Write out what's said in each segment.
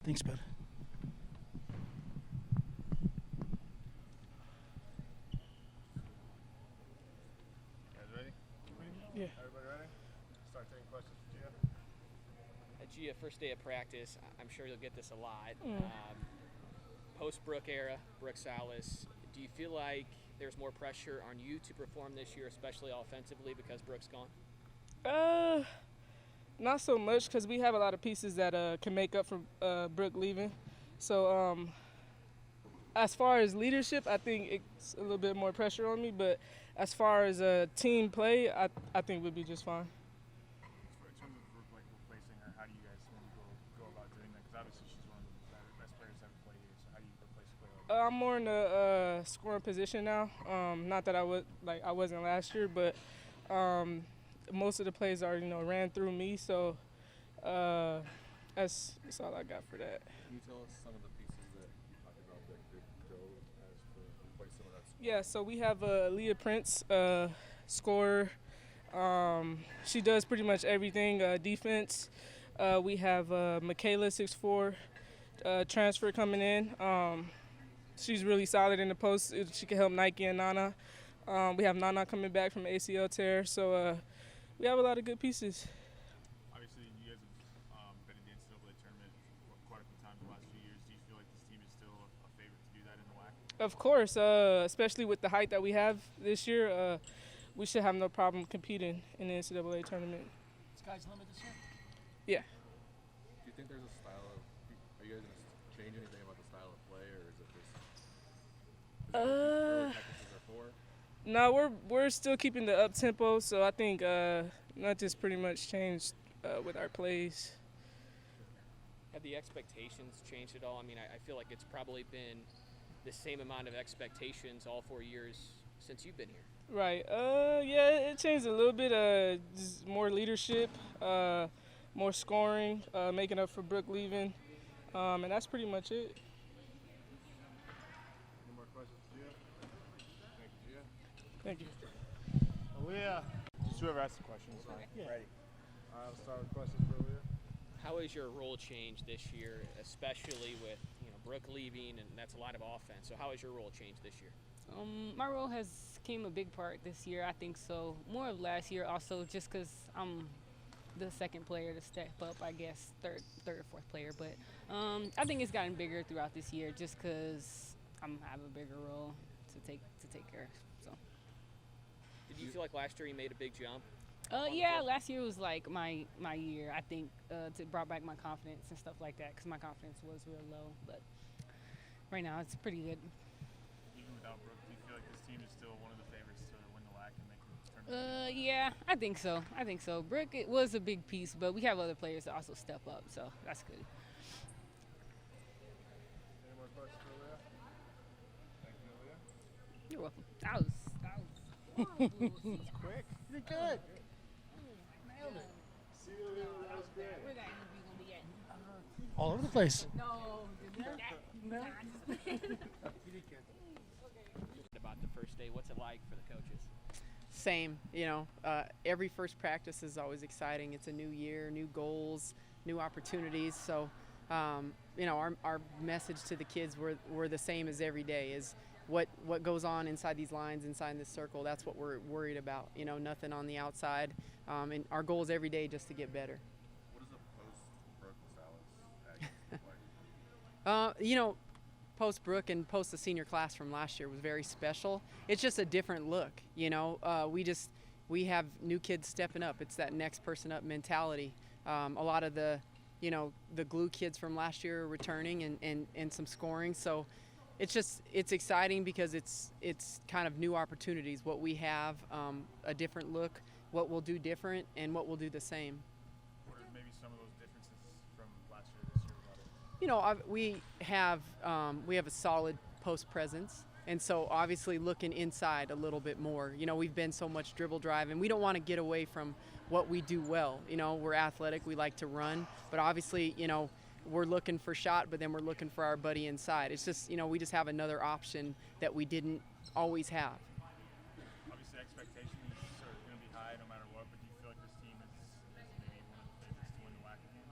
Thanks, bud. Guys ready? Yeah. Everybody ready? Start taking questions for Gia. Gia, first day of practice, I'm sure you'll get this a lot. Mm. Post-Brooke era, Brooke Salas, do you feel like there's more pressure on you to perform this year, especially offensively, because Brooke's gone? Not so much because we have a lot of pieces that can make up for Brooke leaving. So as far as leadership, I think it's a little bit more pressure on me. But as far as team play, I think we'll be just fine. In terms of Brooke, like replacing her, how do you guys go about doing that? Because obviously she's one of the best players to ever play here. So how do you replace a player like that? I'm more in the scoring position now. Not that I wasn't last year, but most of the plays are ran through me. So that's all I got for that. Can you tell us some of the pieces that you talked about that could go as to replace some of that? Yeah, so we have Aaliyah Prince, scorer. She does pretty much everything. Defense. We have Michaela, 6'4", transfer coming in. She's really solid in the post. She can help Nike and Nana. We have Nana coming back from ACL tear. So we have a lot of good pieces. Obviously, you guys have been in the NCAA tournament quite a few times in the last few years. Do you feel like this team is still a favorite to do that in the WAC? Of course, especially with the height that we have this year, we should have no problem competing in the NCAA tournament. Sky's the limit this year? Yeah. Do you think there's a style of? Are you guys going to change anything about the style of play, or is it just? Practices are for? No, we're still keeping the up tempo, so I think nothing's pretty much changed with our plays. Have the expectations changed at all? I mean, I feel like it's probably been the same amount of expectations all 4 years since you've been here. Right. Yeah, it changed a little bit. Just more leadership, more scoring, making up for Brooke leaving, and that's pretty much it. Any more questions for Gia? Thank you, Gia. Thank you. Aaliyah, just whoever asks the question is fine. Yeah. Ready. All right, let's start with questions for Aaliyah. How has your role changed this year, especially with Brooke leaving, and that's a lot of offense? So how has your role changed this year? My role has came a big part this year. I think so. More of last year also, just because I'm the second player to step up. I guess third or fourth player. But I think it's gotten bigger throughout this year, just because I have a bigger role to take care of. So. Did you feel like last year you made a big jump? Yeah, last year was like my year. I think to brought back my confidence and stuff like that, because my confidence was real low. But right now it's pretty good. Even without Brooke, do you feel like this team is still one of the favorites to win the WAC and make the tournament? Yeah, I think so. Brooke, it was a big piece, but we have other players that also step up, so that's good. Any more questions for Aaliyah? Thank you, Aaliyah. You're welcome. That was Quick. You did good. Nailed it. See you, Aaliyah. That was great. Where that interview gonna be at? All over the place. No. No. You did good. About the first day, what's it like for the coaches? Same, every first practice is always exciting. It's a new year, new goals, new opportunities. So, our message to the kids we're the same as every day is what goes on inside these lines, inside this circle. That's what we're worried about. Nothing on the outside. And our goal is every day just to get better. What is a post-Brooke Salas like? Post-Brooke and post the senior class from last year was very special. It's just a different look, we have new kids stepping up. It's that next person up mentality. A lot of the glue kids from last year are returning and some scoring. So it's exciting because it's kind of new opportunities. What we have, a different look, what we'll do different, and what we'll do the same. What are maybe some of those differences from last year to this year about it? We have a solid post presence, and so obviously looking inside a little bit more. We've been so much dribble drive, and we don't want to get away from what we do well. We're athletic, we like to run, but obviously, we're looking for shot, but then we're looking for our buddy inside. It's just, we just have another option that we didn't always have. Obviously, expectations are going to be high no matter what, but do you feel like this team is maybe one of the favorites to win the WAC again?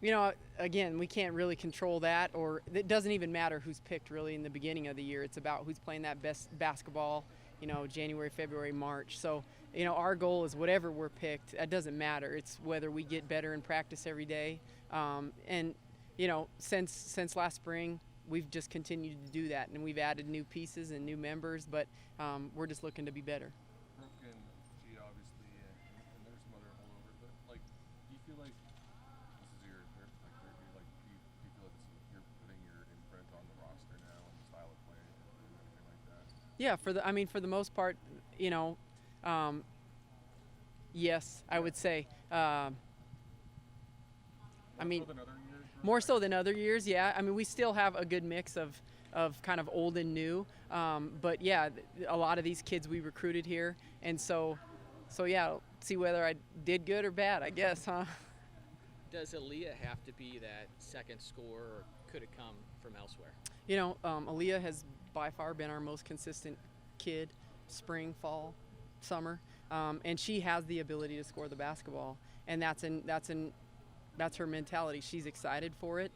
You know, again, we can't really control that, or it doesn't even matter who's picked really in the beginning of the year. It's about who's playing that best basketball, you know, January, February, March. So, you know, our goal is whatever we're picked, that doesn't matter. It's whether we get better in practice every day. And, you know, since last spring, we've just continued to do that, and we've added new pieces and new members, but we're just looking to be better. Brooke and Gia, obviously, and there's some other holdovers, but like, do you feel like this is your third year? Like, do you feel like you're putting your imprint on the roster now and the style of play and everything like that? Yeah, for the most part, you know, yes, I would say. I mean, more so than other years, yeah. I mean, we still have a good mix of kind of old and new, but yeah, a lot of these kids we recruited here, and so yeah, see whether I did good or bad, I guess, huh? Does Aaliyah have to be that second scorer, or could it come from elsewhere? You know, Aaliyah has by far been our most consistent kid, spring, fall, summer, and she has the ability to score the basketball, and that's her mentality. She's excited for it.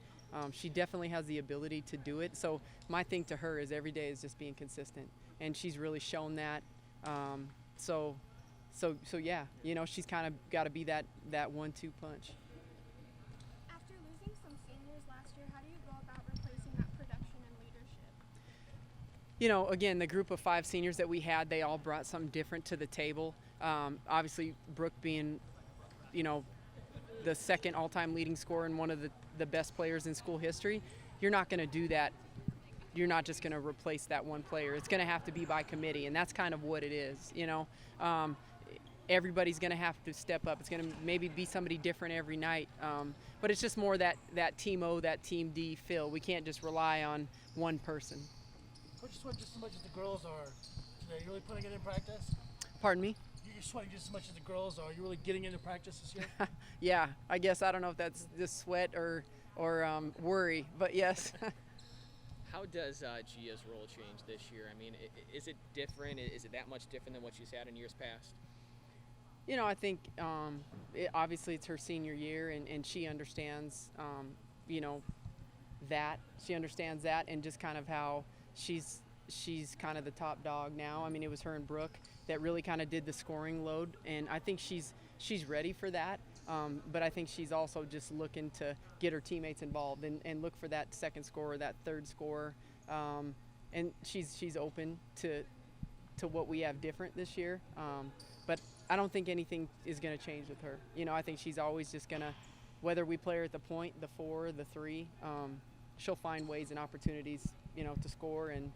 She definitely has the ability to do it. So my thing to her is every day is just being consistent, and she's really shown that. So yeah, you know, she's kind of got to be that 1-2 punch. After losing some seniors last year, how do you go about replacing that production and leadership? You know, again, the group of 5 seniors that we had, they all brought something different to the table. Obviously, Brooke being, you know, the second all-time leading scorer and one of the best players in school history, you're not going to do that. You're not just going to replace that one player. It's going to have to be by committee, and that's kind of what it is, you know. Everybody's going to have to step up. It's going to maybe be somebody different every night, but it's just more that Team O, that Team D feel. We can't just rely on one person. Coach, you sweat just as much as the girls are today. You really putting it in practice? Pardon me? You're sweating just as much as the girls are. You really getting into practice this year? Yeah, I guess I don't know if that's just sweat or worry, but yes. How does Gia's role change this year? I mean, is it different? Is it that much different than what she's had in years past? You know, I think obviously it's her senior year, and she understands, you know, that. She understands that, and just kind of how she's kind of the top dog now. I mean, it was her and Brooke that really kind of did the scoring load, and I think she's ready for that. But I think she's also just looking to get her teammates involved and look for that second scorer, that third scorer, and she's open to what we have different this year. But I don't think anything is going to change with her. You know, I think she's always just going to, whether we play her at the point, the 4, the 3, she'll find ways and opportunities, you know, to score and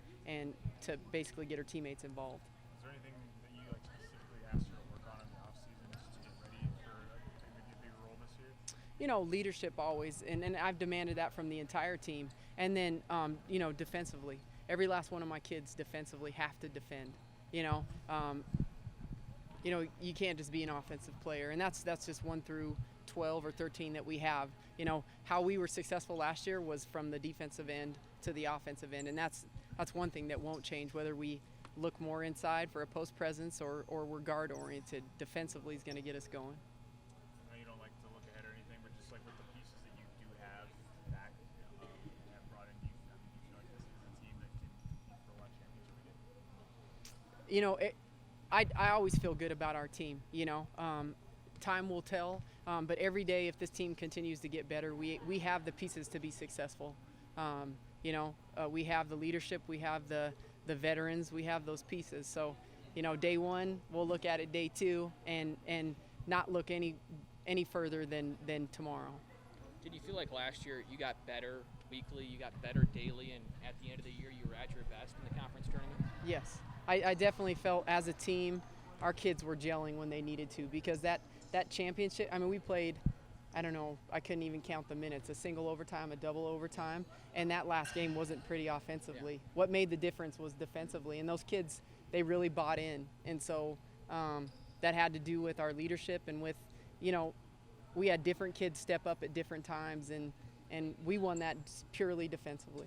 to basically get her teammates involved. Is there anything that you like specifically asked her to work on in the off season just to get ready for maybe a bigger role this year? You know, leadership always, and I've demanded that from the entire team. And then, you know, defensively, every last one of my kids defensively have to defend. You know, you can't just be an offensive player, and that's just 1 through 12 or 13 that we have. You know, how we were successful last year was from the defensive end to the offensive end, and that's one thing that won't change, whether we look more inside for a post presence or we're guard oriented. Defensively is going to get us going. I know you don't like to look ahead or anything, but just like with the pieces that you do have back have brought in, do you feel like this is a team that can compete for a lot of championship again? You know, I always feel good about our team. You know, time will tell, but every day if this team continues to get better, we have the pieces to be successful. You know, we have the leadership, we have the veterans, we have those pieces. So, you know, day 1, we'll look at it day 2 and not look any further than tomorrow. Did you feel like last year you got better weekly, you got better daily, and at the end of the year you were at your best in the conference tournament? Yes, I definitely felt as a team our kids were gelling when they needed to, because that championship, I mean, we played, I don't know, I couldn't even count the minutes, a single overtime, a double overtime, and that last game wasn't pretty offensively. Yeah. What made the difference was defensively, and those kids, they really bought in, and so that had to do with our leadership and with, you know, we had different kids step up at different times, and we won that purely defensively.